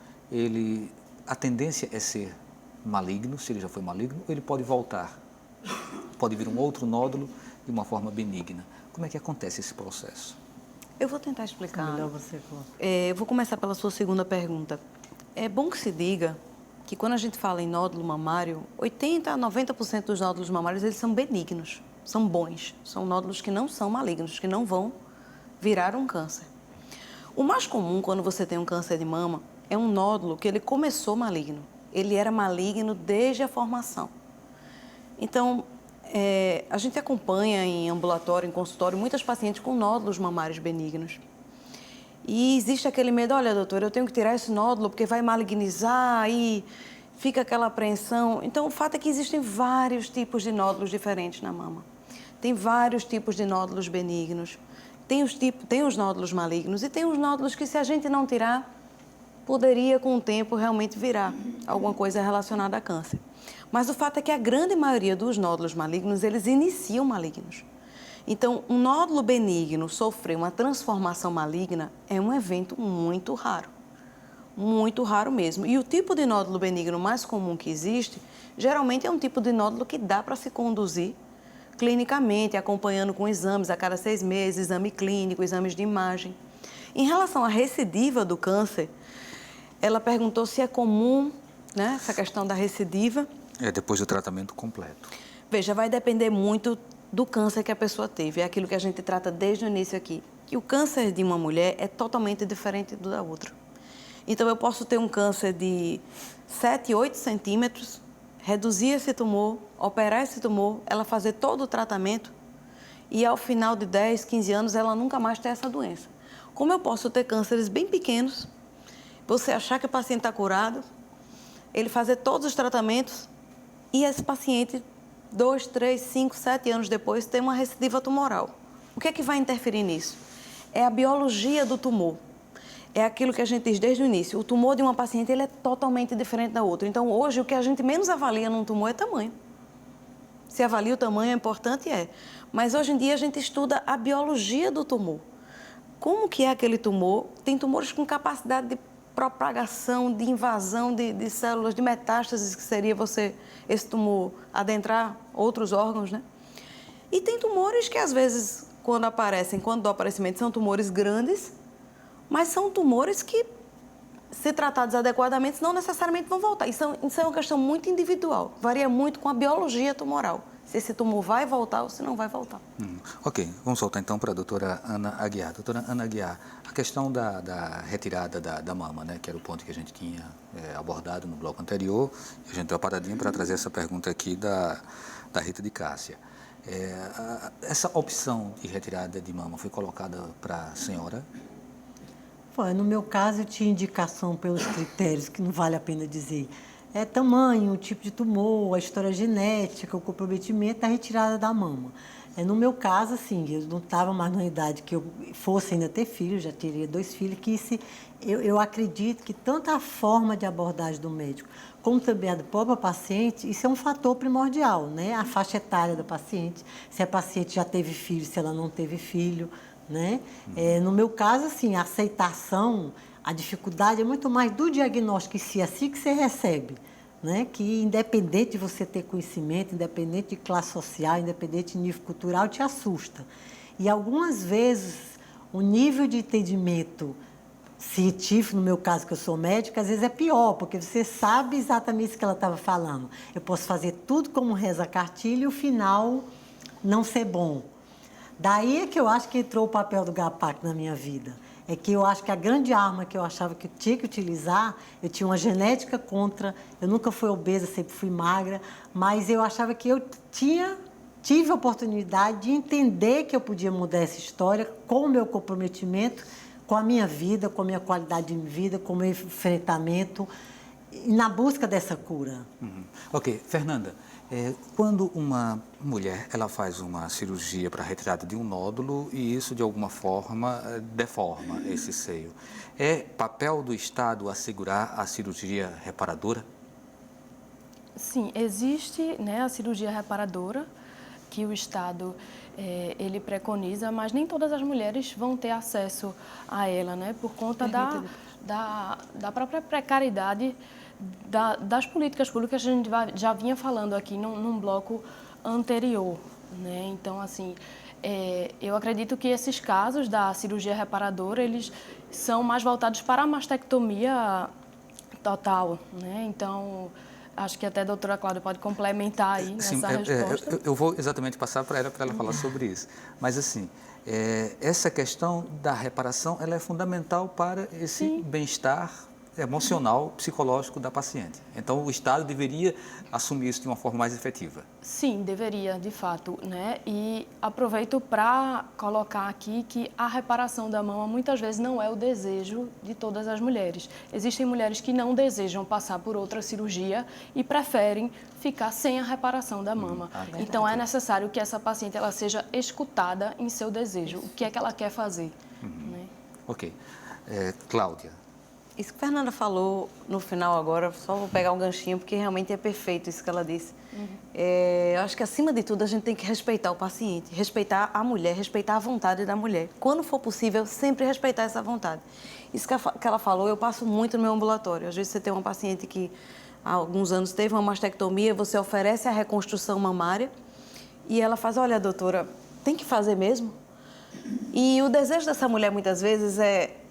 a tendência é ser maligno, se ele já foi maligno, ou ele pode voltar. Pode vir um outro nódulo de uma forma benigna. Como é que acontece esse processo? Eu vou tentar explicar. Melhor você Eu vou começar pela sua segunda pergunta. É bom que se diga que quando a gente fala em nódulo mamário, 80% a 90% dos nódulos mamários eles são benignos, são bons. São nódulos que não são malignos, que não vão virar um câncer. O mais comum quando você tem um câncer de mama é um nódulo que ele começou maligno. Ele era maligno desde a formação. Então, a gente acompanha em ambulatório, em consultório, muitas pacientes com nódulos mamários benignos. E existe aquele medo, olha, doutor, eu tenho que tirar esse nódulo porque vai malignizar e fica aquela apreensão. Então, o fato é que existem vários tipos de nódulos diferentes na mama. Tem vários tipos de nódulos benignos. Tem os nódulos malignos e tem os nódulos que, se a gente não tirar, poderia, com o tempo, realmente virar alguma coisa relacionada a câncer. Mas o fato é que a grande maioria dos nódulos malignos, eles iniciam malignos. Então, um nódulo benigno sofrer uma transformação maligna é um evento muito raro mesmo. E o tipo de nódulo benigno mais comum que existe, geralmente é um tipo de nódulo que dá para se conduzir clinicamente, acompanhando com exames a cada 6 meses, exame clínico, exames de imagem. Em relação à recidiva do câncer, ela perguntou se é comum, né, essa questão da recidiva. Depois do tratamento completo. Veja, vai depender muito do câncer que a pessoa teve. É aquilo que a gente trata desde o início aqui. Que o câncer de uma mulher é totalmente diferente do da outra. Então, eu posso ter um câncer de 7, 8 centímetros, reduzir esse tumor, operar esse tumor, ela fazer todo o tratamento e ao final de 10, 15 anos ela nunca mais ter essa doença. Como eu posso ter cânceres bem pequenos, você achar que o paciente está curado, ele fazer todos os tratamentos e esse paciente 2, 3, 5, 7 anos depois ter uma recidiva tumoral. O que é que vai interferir nisso? É a biologia do tumor. É aquilo que a gente diz desde o início. O tumor de uma paciente ele é totalmente diferente da outra. Então, hoje, o que a gente menos avalia num tumor é tamanho. Se avalia o tamanho, é importante, Mas, hoje em dia, a gente estuda a biologia do tumor. Como que é aquele tumor? Tem tumores com capacidade de propagação, de invasão de células, de metástases, que seria esse tumor adentrar outros órgãos, né? E tem tumores que, às vezes, quando do aparecimento, são tumores grandes, mas são tumores que, se tratados adequadamente, não necessariamente vão voltar. Isso é uma questão muito individual, varia muito com a biologia tumoral, se esse tumor vai voltar ou se não vai voltar. Ok, vamos voltar então para a doutora Ana Aguiar. Doutora Ana Aguiar, a questão da retirada da mama, né, que era o ponto que a gente tinha abordado no bloco anterior, a gente deu uma paradinha para trazer essa pergunta aqui da Rita de Cássia. Essa opção de retirada de mama foi colocada para a senhora? No meu caso, eu tinha indicação pelos critérios, que não vale a pena dizer. tamanho, tipo de tumor, a história genética, o comprometimento da retirada da mama. No meu caso, assim, eu não estava mais na idade que eu fosse ainda ter filho, já teria 2 filhos, que eu acredito que tanto a forma de abordagem do médico, como também a do próprio paciente, isso é um fator primordial, né? A faixa etária da paciente, se a paciente já teve filho, se ela não teve filho, né? No meu caso, assim, a aceitação, a dificuldade é muito mais do diagnóstico em si, assim que você recebe. Né? Que independente de você ter conhecimento, independente de classe social, independente de nível cultural, te assusta. E algumas vezes o nível de entendimento científico, no meu caso que eu sou médica, às vezes é pior, porque você sabe exatamente o que ela estava falando. Eu posso fazer tudo como reza a cartilha e o final não ser bom. Daí é que eu acho que entrou o papel do GAPAC na minha vida. É que eu acho que a grande arma que eu achava que eu tinha que utilizar, eu tinha uma genética contra, eu nunca fui obesa, sempre fui magra, mas eu achava que eu tive a oportunidade de entender que eu podia mudar essa história com o meu comprometimento, com a minha vida, com a minha qualidade de vida, com o meu enfrentamento, na busca dessa cura. Ok, Fernanda, quando uma mulher ela faz uma cirurgia para a retirada de um nódulo e isso de alguma forma deforma esse seio, é papel do Estado assegurar a cirurgia reparadora? Sim, existe, né, a cirurgia reparadora que o Estado ele preconiza, mas nem todas as mulheres vão ter acesso a ela, né, por conta da própria precariedade das políticas públicas que a gente já vinha falando aqui num bloco anterior, né? Então, assim, eu acredito que esses casos da cirurgia reparadora, eles são mais voltados para a mastectomia total, né? Então, acho que até a doutora Cláudia pode complementar aí nessa resposta. Eu vou exatamente passar para ela falar sobre isso. Mas, assim, essa questão da reparação, ela é fundamental para esse bem-estar emocional, psicológico da paciente. Então, o Estado deveria assumir isso de uma forma mais efetiva. Sim, deveria, de fato, né? E aproveito para colocar aqui que a reparação da mama muitas vezes não é o desejo de todas as mulheres. Existem mulheres que não desejam passar por outra cirurgia e preferem ficar sem a reparação da mama. Então, é necessário que essa paciente ela seja escutada em seu desejo. O que é que ela quer fazer? Né? Ok. Cláudia. Isso que a Fernanda falou no final agora, só vou pegar um ganchinho, porque realmente é perfeito isso que ela disse. Eu acho que, acima de tudo, a gente tem que respeitar o paciente, respeitar a mulher, respeitar a vontade da mulher. Quando for possível, sempre respeitar essa vontade. Isso que ela falou, eu passo muito no meu ambulatório. Às vezes você tem uma paciente que há alguns anos teve uma mastectomia, você oferece a reconstrução mamária e ela faz, olha, doutora, tem que fazer mesmo? E o desejo dessa mulher, muitas vezes,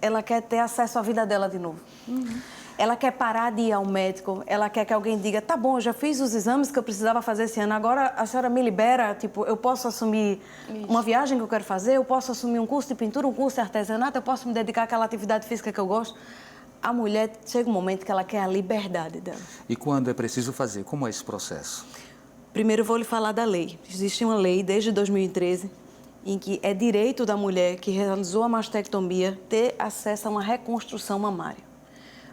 ela quer ter acesso à vida dela de novo. Ela quer parar de ir ao médico, ela quer que alguém diga, tá bom, eu já fiz os exames que eu precisava fazer esse ano, agora a senhora me libera, tipo, eu posso assumir uma viagem que eu quero fazer, eu posso assumir um curso de pintura, um curso de artesanato, eu posso me dedicar àquela atividade física que eu gosto. A mulher, chega um momento que ela quer a liberdade dela. E quando é preciso fazer, como é esse processo? Primeiro eu vou lhe falar da lei. Existe uma lei desde 2013 em que é direito da mulher que realizou a mastectomia ter acesso a uma reconstrução mamária.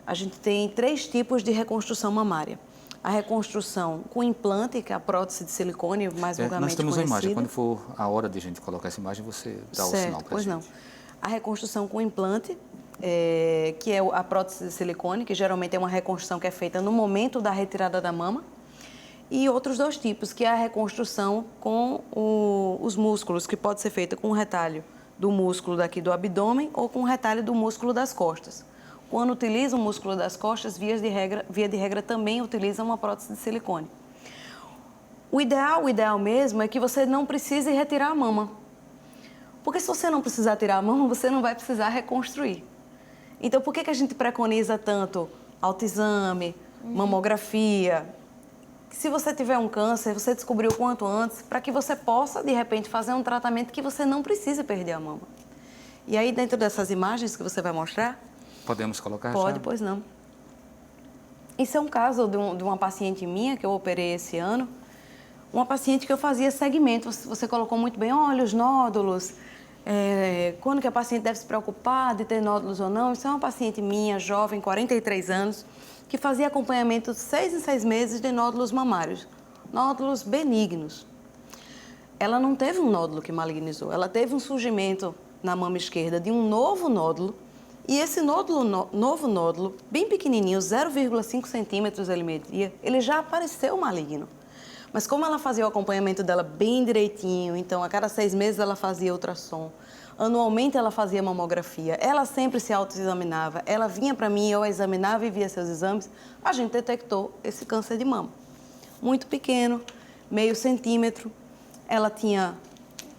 A gente tem 3 tipos de reconstrução mamária. A reconstrução com implante, que é a prótese de silicone, mais vulgarmente Nós temos conhecida. uma imagem, quando for a hora de a gente colocar essa imagem, você dá o sinal para a gente. Pois não. A reconstrução com implante, que é a prótese de silicone, que geralmente é uma reconstrução que é feita no momento da retirada da mama. E outros 2 tipos, que é a reconstrução com os músculos, que pode ser feita com um retalho do músculo daqui do abdômen ou com um retalho do músculo das costas. Quando utiliza o músculo das costas, via de regra também utiliza uma prótese de silicone. O ideal mesmo é que você não precise retirar a mama. Porque se você não precisar tirar a mama, você não vai precisar reconstruir. Então, por que a gente preconiza tanto autoexame, mamografia? Se você tiver um câncer, você descobriu o quanto antes, para que você possa, de repente, fazer um tratamento que você não precise perder a mama. E aí, dentro dessas imagens que você vai mostrar... Podemos colocar? Pode, pois não. Isso é um caso de uma paciente minha, que eu operei esse ano. Uma paciente que eu fazia segmento. Você colocou muito bem, olha, os nódulos, quando que a paciente deve se preocupar de ter nódulos ou não. Isso é uma paciente minha, jovem, 43 anos, que fazia acompanhamento de 6 em 6 meses de nódulos mamários, nódulos benignos. Ela não teve um nódulo que malignizou, ela teve um surgimento na mama esquerda de um novo nódulo, e esse novo nódulo, bem pequenininho, 0,5 centímetros ele media, ele já apareceu maligno. Mas como ela fazia o acompanhamento dela bem direitinho, então a cada 6 meses ela fazia ultrassom, anualmente ela fazia mamografia, ela sempre se autoexaminava, ela vinha para mim, eu a examinava e via seus exames, a gente detectou esse câncer de mama. Muito pequeno, meio centímetro, ela tinha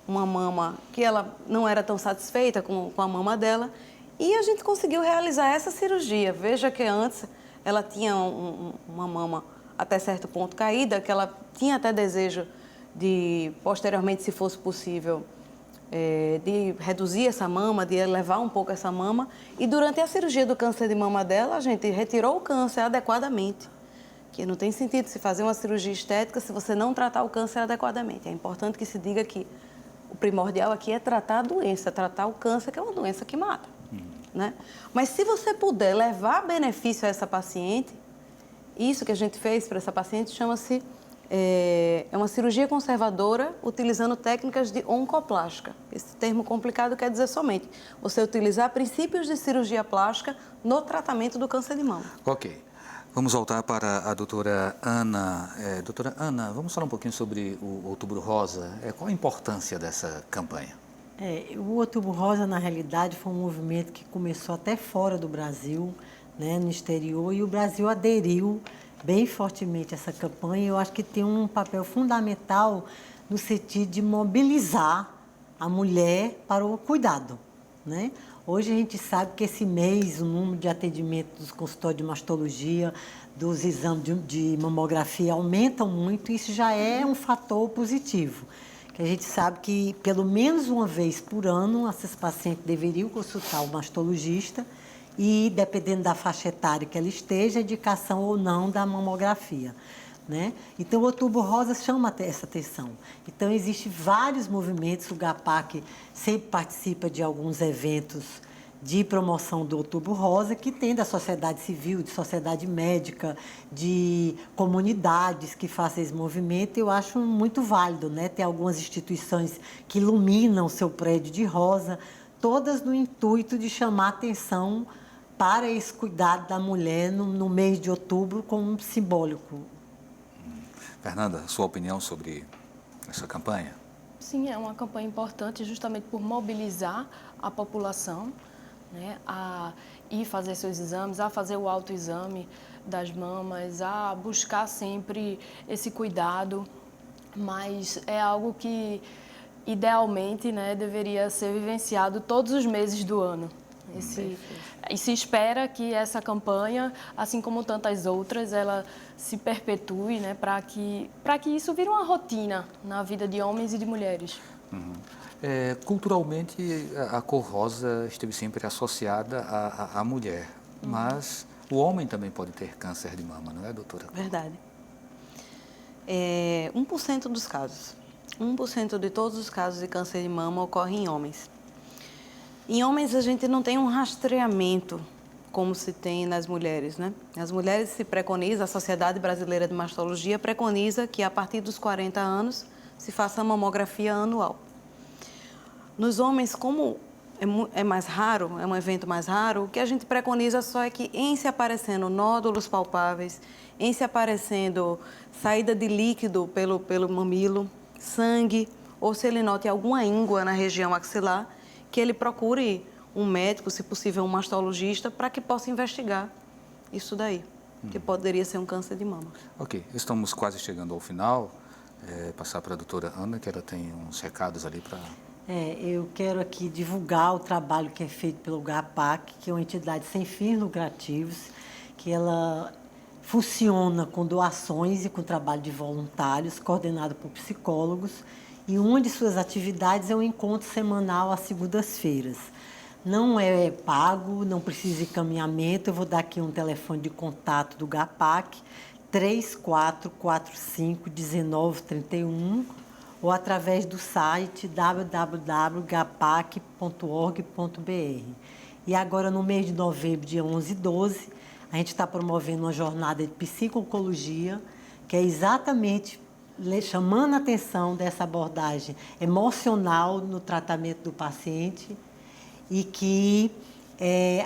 uma mama que ela não era tão satisfeita com a mama dela e a gente conseguiu realizar essa cirurgia. Veja que antes ela tinha uma mama até certo ponto caída, que ela tinha até desejo de, posteriormente, se fosse possível, de reduzir essa mama, de elevar um pouco essa mama. E durante a cirurgia do câncer de mama dela, a gente retirou o câncer adequadamente. Que não tem sentido se fazer uma cirurgia estética se você não tratar o câncer adequadamente. É importante que se diga que o primordial aqui é tratar a doença, tratar o câncer, que é uma doença que mata. Né? Mas se você puder levar benefício a essa paciente, isso que a gente fez para essa paciente chama-se uma cirurgia conservadora utilizando técnicas de oncoplástica. Esse termo complicado quer dizer somente você utilizar princípios de cirurgia plástica no tratamento do câncer de mama. Ok. Vamos voltar para a doutora Ana. Doutora Ana, vamos falar um pouquinho sobre o Outubro Rosa. Qual a importância dessa campanha? O Outubro Rosa, na realidade, foi um movimento que começou até fora do Brasil, né, no exterior, e o Brasil aderiu bem fortemente a essa campanha. Eu acho que tem um papel fundamental no sentido de mobilizar a mulher para o cuidado, né? Hoje a gente sabe que esse mês o número de atendimentos dos consultórios de mastologia, dos exames de mamografia aumentam muito, e isso já é um fator positivo. Que a gente sabe que pelo menos uma vez por ano essas pacientes deveriam consultar o mastologista e, dependendo da faixa etária que ela esteja, a indicação ou não da mamografia, né? Então, o Outubro Rosa chama essa atenção. Então, existem vários movimentos, o GAPAC sempre participa de alguns eventos de promoção do Outubro Rosa, que tem da sociedade civil, de sociedade médica, de comunidades que façam esse movimento. Eu acho muito válido, né? Tem algumas instituições que iluminam o seu prédio de rosa, todas no intuito de chamar atenção para esse cuidado da mulher no mês de outubro como simbólico. Fernanda, sua opinião sobre essa campanha? Sim, é uma campanha importante justamente por mobilizar a população, né, a ir fazer seus exames, a fazer o autoexame das mamas, a buscar sempre esse cuidado, mas é algo que idealmente, né, deveria ser vivenciado todos os meses do ano. E se espera que essa campanha, assim como tantas outras, ela se perpetue, né, para que isso vire uma rotina na vida de homens e de mulheres. Uhum. Culturalmente, a cor rosa esteve sempre associada à mulher, mas o homem também pode ter câncer de mama, não é, doutora? Verdade. 1% dos casos. 1% de todos os casos de câncer de mama ocorrem em homens. Em homens, a gente não tem um rastreamento como se tem nas mulheres, né? As mulheres se preconiza, a Sociedade Brasileira de Mastologia preconiza que a partir dos 40 anos se faça a mamografia anual. Nos homens, como é mais raro, é um evento mais raro, o que a gente preconiza só é que em se aparecendo nódulos palpáveis, em se aparecendo saída de líquido pelo mamilo, sangue, ou se ele note alguma íngua na região axilar, que ele procure um médico, se possível um mastologista, para que possa investigar isso daí, que poderia ser um câncer de mama. Ok, estamos quase chegando ao final. Passar para a doutora Ana, que ela tem uns recados ali para... Eu quero aqui divulgar o trabalho que é feito pelo GAPAC, que é uma entidade sem fins lucrativos, que ela funciona com doações e com trabalho de voluntários, coordenado por psicólogos, e uma de suas atividades é um encontro semanal às segundas-feiras. Não é pago, não precisa de encaminhamento. Eu vou dar aqui um telefone de contato do GAPAC, 3445-1931, ou através do site www.gapac.org.br. E agora, no mês de novembro, dia 11 e 12, A gente está promovendo uma jornada de psico-oncologia, que é exatamente chamando a atenção dessa abordagem emocional no tratamento do paciente e que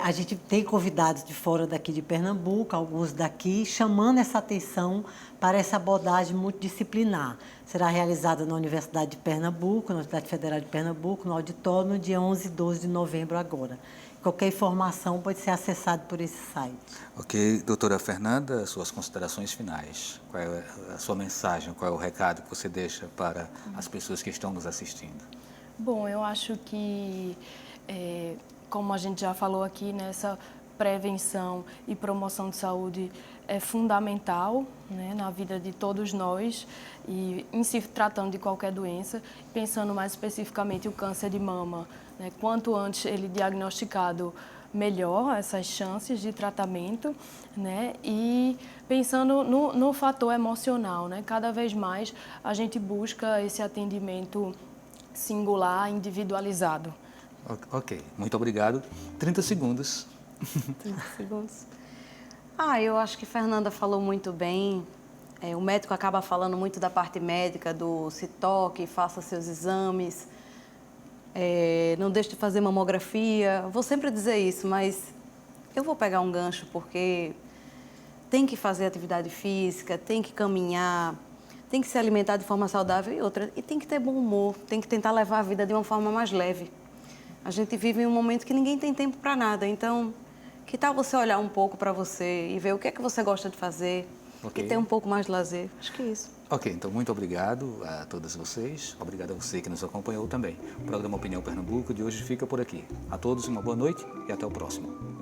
a gente tem convidados de fora daqui de Pernambuco, alguns daqui, chamando essa atenção para essa abordagem multidisciplinar. Será realizada na Universidade de Pernambuco, na Universidade Federal de Pernambuco, no auditório, no dia 11 e 12 de novembro agora. Qualquer informação pode ser acessada por esse site. Ok, doutora Fernanda, suas considerações finais. Qual é a sua mensagem, qual é o recado que você deixa para as pessoas que estão nos assistindo? Bom, eu acho que, como a gente já falou aqui, nessa prevenção e promoção de saúde é fundamental, né, na vida de todos nós, e em se tratando de qualquer doença, pensando mais especificamente o câncer de mama, né, quanto antes ele diagnosticado, melhor essas chances de tratamento, né, e pensando no fator emocional, né, cada vez mais a gente busca esse atendimento singular, individualizado. Ok, muito obrigado. 30 segundos. 30 segundos. Eu acho que Fernanda falou muito bem. O médico acaba falando muito da parte médica, do se toque, faça seus exames, não deixe de fazer mamografia. Vou sempre dizer isso, mas eu vou pegar um gancho porque tem que fazer atividade física, tem que caminhar, tem que se alimentar de forma saudável e tem que ter bom humor, tem que tentar levar a vida de uma forma mais leve. A gente vive em um momento que ninguém tem tempo para nada, então que tal você olhar um pouco para você e ver o que é que você gosta de fazer e ter um pouco mais de lazer? Acho que é isso. Ok, então muito obrigado a todas vocês, obrigado a você que nos acompanhou também. O programa Opinião Pernambuco de hoje fica por aqui. A todos uma boa noite e até o próximo.